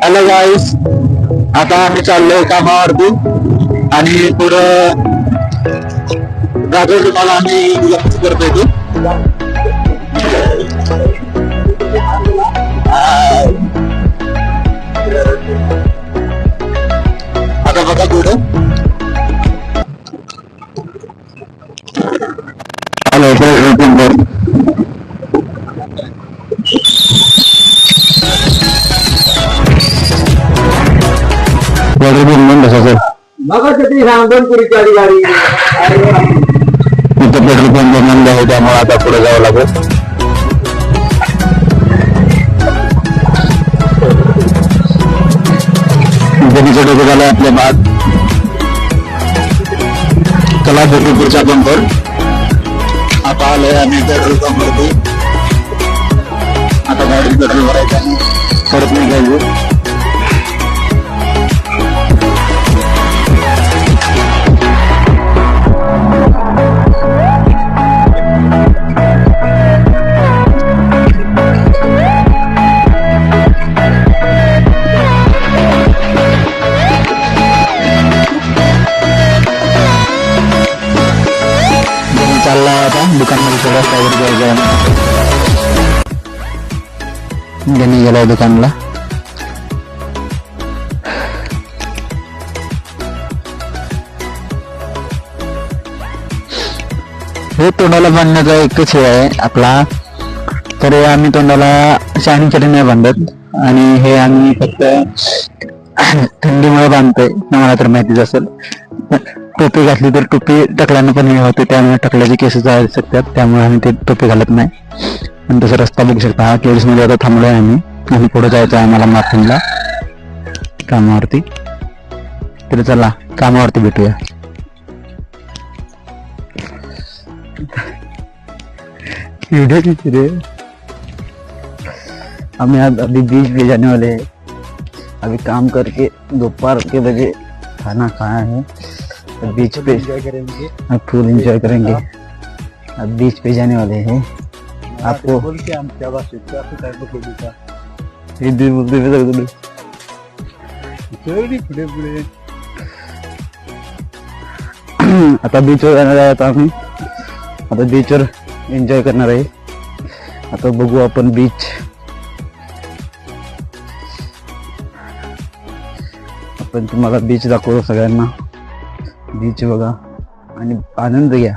Hello गाईस, आता आम्ही चाललोय कामावरती आणि पुढं जातो तुम्हाला आम्ही करतोय तो आता बघा पुढं. हॅलो पेट्रोल पंप बंद आहे त्यामुळे आता पुढे जावं लागेल. डोकं झालं आपल्या भाग. चला भेटू पुढच्या पंपवर. आता आलोय आम्ही पेट्रोल पंपवरती. आता गाडी पेट्रोल भरायचं आणि परत निघायचं. चालला आता दुकानमध्ये थोडा काहीतरी जायचं. त्यांनी गेलाय दुकानला. हे तोंडाला बांधण्याचा एकच हे आहे आपला. तर आम्ही तोंडाला शायनिंग साठी नाही बांधत आणि हे आम्ही फक्त थंडीमुळे बांधतोय. मला तर माहितीच असेल. टोपी घातली तर टोपी टकल्यानं पण हे होते, त्यामुळे टकल्याचे केसेस जाऊ शकतात, त्यामुळे आम्ही ते टोपी घालत नाही. आणि तसं रस्ता बघू शकता. हा केळीस मध्ये आता थांबलोय आम्ही आणि पुढे जायचं आहे आम्हाला मार्केटला कामावरती. तरी चला कामावरती भेटूया. रे हमें अभी 20 बजे जाने वाले हैं. अभी काम करके दोपहर के बजे खाना खाया है. बीच पे फुल एंजॉय करेंगे. अब बीच पे जाने वाले हैं. आपको हिंदी बोलते आता बीचवर जाणार आहे. आता आम्ही आता बीचवर एन्जॉय करणार आहे. आता बघू आपण बीच. आपण तुम्हाला बीच दाखवतो सगळ्यांना. बीच बघा आणि आनंद घ्या.